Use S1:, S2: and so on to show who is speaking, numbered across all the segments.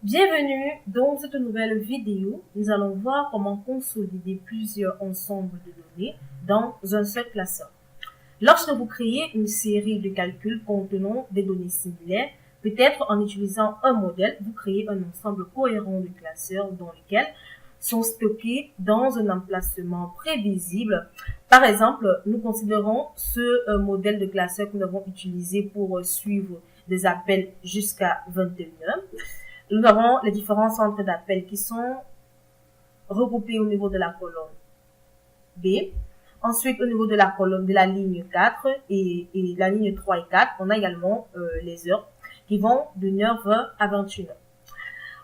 S1: Bienvenue dans cette nouvelle vidéo. Nous allons voir comment consolider plusieurs ensembles de données dans un seul classeur. Lorsque vous créez une série de calculs contenant des données similaires, peut-être en utilisant un modèle, vous créez un ensemble cohérent de classeurs dans lesquels sont stockés dans un emplacement prévisible. Par exemple, nous considérons ce modèle de classeur que nous avons utilisé pour suivre des appels jusqu'à 21 heures. Nous avons les différents centres d'appel qui sont regroupés au niveau de la colonne B. Ensuite, au niveau de la colonne de la ligne 4 et la ligne 3 et 4, on a également les heures qui vont de 9h à 21h.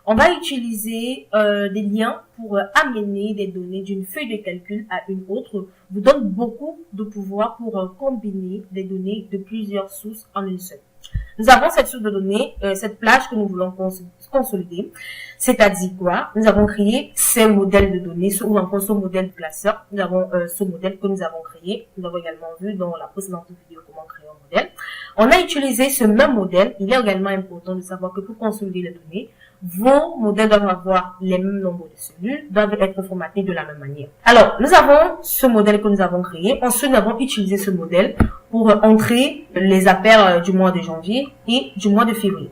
S1: On va utiliser des liens pour amener des données d'une feuille de calcul à une autre. Vous donne beaucoup de pouvoir pour combiner des données de plusieurs sources en une seule. Nous avons cette source de données, cette plage que nous voulons consolider. C'est-à-dire quoi? Nous avons créé ces modèles de données, ou encore ce modèle de classeur. Nous avons ce modèle que nous avons créé. Nous avons également vu dans la précédente vidéo comment créer un modèle. On a utilisé ce même modèle. Il est également important de savoir que pour consolider les données, vos modèles doivent avoir les mêmes nombres de cellules, doivent être formatés de la même manière. Alors, nous avons ce modèle que nous avons créé. Ensuite, nous avons utilisé ce modèle pour entrer les appels du mois de janvier et du mois de février.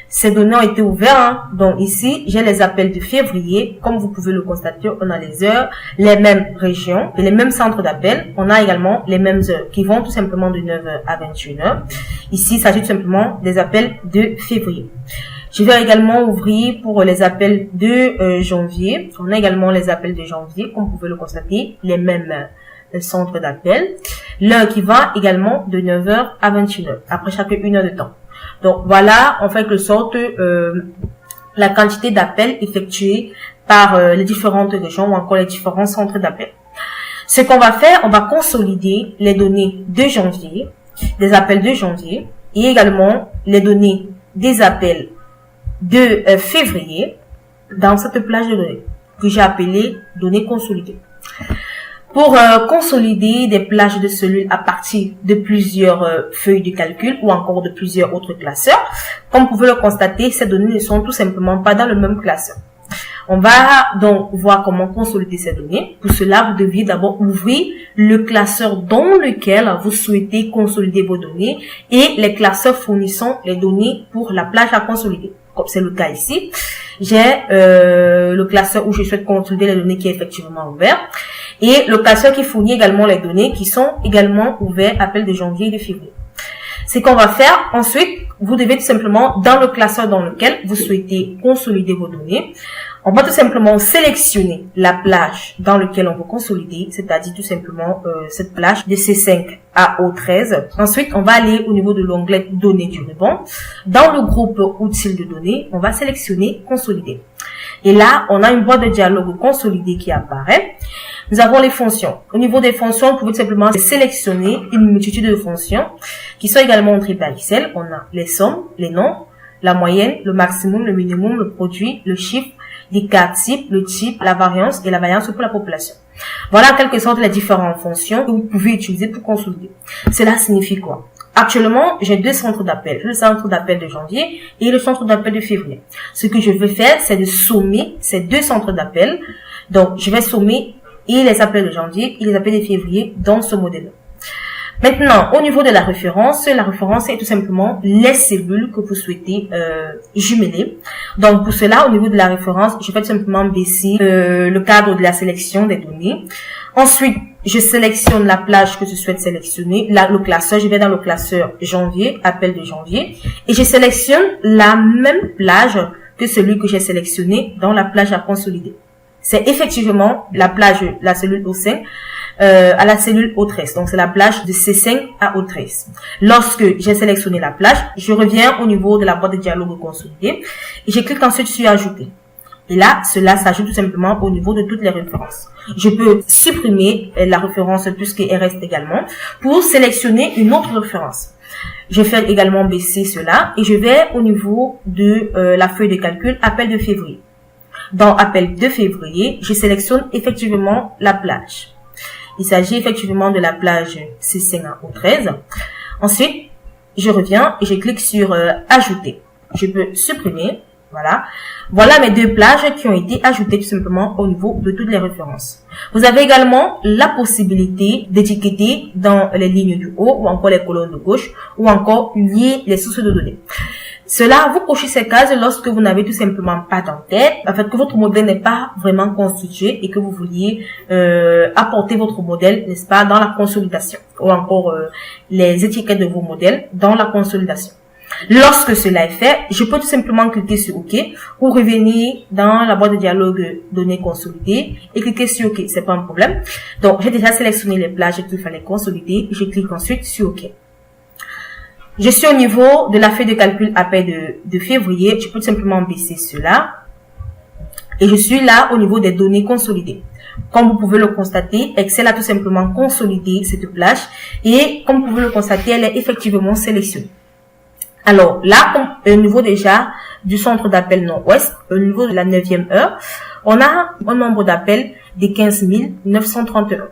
S1: Ces données ont été ouvertes. Donc ici, j'ai les appels de février. Comme vous pouvez le constater, on a les heures, les mêmes régions et les mêmes centres d'appel. On a également les mêmes heures qui vont tout simplement de 9h à 21h. Ici, il s'agit tout simplement des appels de février. Je vais également ouvrir pour les appels de janvier. On a également les appels de janvier, comme vous pouvez le constater, les mêmes centres d'appel. L'heure qui va également de 9h à 21h, après chaque 1 heure de temps. Donc voilà, en quelque sorte, la quantité d'appels effectués par les différentes régions ou encore les différents centres d'appel. Ce qu'on va faire, on va consolider les données de janvier, des appels de janvier, et également les données des appels de février dans cette plage de données que j'ai appelée données consolidées. Pour consolider des plages de cellules à partir de plusieurs feuilles de calcul ou encore de plusieurs autres classeurs, comme vous pouvez le constater, ces données ne sont tout simplement pas dans le même classeur. On va donc voir comment consolider ces données. Pour cela, vous deviez d'abord ouvrir le classeur dans lequel vous souhaitez consolider vos données et les classeurs fournissant les données pour la plage à consolider. Comme c'est le cas ici, j'ai le classeur où je souhaite consolider les données qui est effectivement ouvert et le classeur qui fournit également les données qui sont également ouverts, appels de janvier et de février. Ce qu'on va faire ensuite, vous devez tout simplement, dans le classeur dans lequel vous souhaitez consolider vos données, on va tout simplement sélectionner la plage dans laquelle on veut consolider, c'est-à-dire tout simplement cette plage de C5 à O13. Ensuite, on va aller au niveau de l'onglet données du ruban. Dans le groupe outils de données, on va sélectionner consolider. Et là, on a une boîte de dialogue consolidée qui apparaît. Nous avons les fonctions. Au niveau des fonctions, vous pouvez tout simplement sélectionner une multitude de fonctions qui sont également entrées par Excel. On a les sommes, les nombres, la moyenne, le maximum, le minimum, le produit, le chiffre, les cas types, le type, la variance et la variance pour la population. Voilà en quelque sorte les différentes fonctions que vous pouvez utiliser pour consolider. Cela signifie quoi? Actuellement, j'ai deux centres d'appel. Le centre d'appel de janvier et le centre d'appel de février. Ce que je veux faire, c'est de sommer ces deux centres d'appel. Donc, je vais sommer et les appels de janvier et les appels de février dans ce modèle. Maintenant, au niveau de la référence est tout simplement les cellules que vous souhaitez jumeler. Donc, pour cela, au niveau de la référence, je vais tout simplement baisser le cadre de la sélection des données. Ensuite, je sélectionne la plage que je souhaite sélectionner. Là, le classeur, je vais dans le classeur janvier, appel de janvier, et je sélectionne la même plage que celui que j'ai sélectionné dans la plage à consolider. C'est effectivement la plage, la cellule O5 à la cellule O13. Donc, c'est la plage de C5 à O13. Lorsque j'ai sélectionné la plage, je reviens au niveau de la boîte de dialogue consolidée et je clique ensuite sur ajouter. Et là, cela s'ajoute tout simplement au niveau de toutes les références. Je peux supprimer la référence puisqu'elle reste également pour sélectionner une autre référence. Je fais également baisser cela et je vais au niveau de la feuille de calcul appel de février. Dans appel de février, je sélectionne effectivement la plage. Il s'agit effectivement de la plage C5 à O13. Ensuite, je reviens et je clique sur ajouter. Je peux supprimer. Voilà. Voilà mes deux plages qui ont été ajoutées tout simplement au niveau de toutes les références. Vous avez également la possibilité d'étiqueter dans les lignes du haut ou encore les colonnes de gauche ou encore lier les sources de données. Cela, vous cochez ces cases lorsque vous n'avez tout simplement pas d'entête, en fait que votre modèle n'est pas vraiment constitué et que vous vouliez apporter votre modèle, n'est-ce pas, dans la consolidation ou encore les étiquettes de vos modèles dans la consolidation. Lorsque cela est fait, je peux tout simplement cliquer sur OK ou revenir dans la boîte de dialogue données consolidées et cliquer sur OK. C'est pas un problème. Donc, j'ai déjà sélectionné les plages qu'il fallait consolider. Je clique ensuite sur OK. Je suis au niveau de la feuille de calcul appel de février. Je peux tout simplement baisser cela. Et je suis là au niveau des données consolidées. Comme vous pouvez le constater, Excel a tout simplement consolidé cette plage. Et comme vous pouvez le constater, elle est effectivement sélectionnée. Alors là, au niveau déjà du centre d'appel nord-ouest, au niveau de la 9e heure, on a un nombre d'appels de 15 931.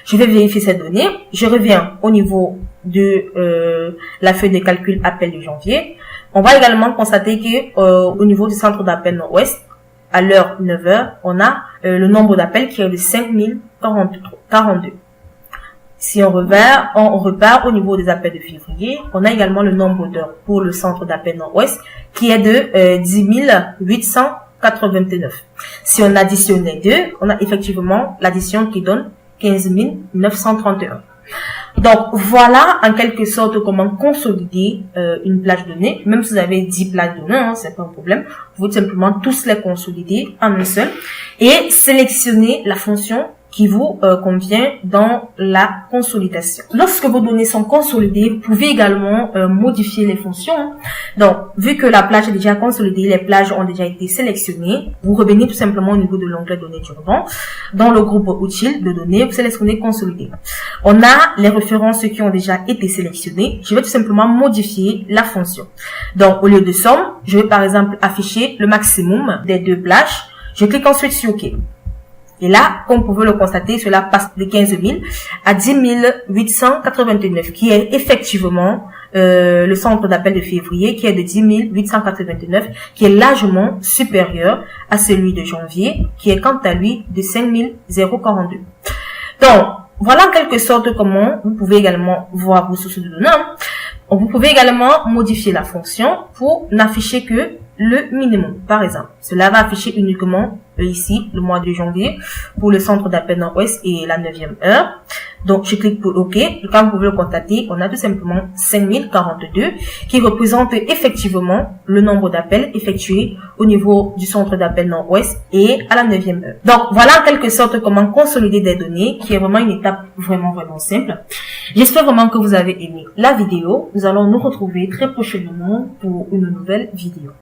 S1: Je vais vérifier ces données. Je reviens au niveau de la feuille de calcul appel de janvier. On va également constater que au niveau du centre d'appel nord-ouest, à l'heure 9h, on a le nombre d'appels qui est de 5042. Si on repart au niveau des appels de février, on a également le nombre d'heures pour le centre d'appel nord-ouest qui est de 10 889. Si on additionne les deux, on a effectivement l'addition qui donne 15 931. Donc, voilà en quelque sorte comment consolider une plage de données. Même si vous avez 10 plages de données, hein, c'est pas un problème. Vous pouvez simplement tous les consolider en un seul et sélectionner la fonction qui vous convient dans la consolidation. Lorsque vos données sont consolidées, vous pouvez également modifier les fonctions. Donc, vu que la plage est déjà consolidée, les plages ont déjà été sélectionnées, vous revenez tout simplement au niveau de l'onglet données du ruban. Dans le groupe utile de données, vous sélectionnez consolider. On a les références qui ont déjà été sélectionnées. Je vais tout simplement modifier la fonction. Donc, au lieu de somme, je vais par exemple afficher le maximum des deux plages. Je clique ensuite sur OK. Et là, comme vous pouvez le constater, cela passe de 15 000 à 10 889, qui est effectivement le centre d'appel de février, qui est de 10 889, qui est largement supérieur à celui de janvier, qui est quant à lui de 5 042. Donc, voilà en quelque sorte comment vous pouvez également voir vos sources de données. Vous pouvez également modifier la fonction pour n'afficher que le minimum. Par exemple, cela va afficher uniquement ici le mois de janvier pour le centre d'appel nord-ouest et la 9e heure. Donc, je clique pour OK. Et comme vous pouvez le constater, on a tout simplement 5042 qui représente effectivement le nombre d'appels effectués au niveau du centre d'appel nord-ouest et à la 9e heure. Donc, voilà en quelque sorte comment consolider des données, qui est vraiment une étape vraiment simple. J'espère vraiment que vous avez aimé la vidéo. Nous allons nous retrouver très prochainement pour une nouvelle vidéo.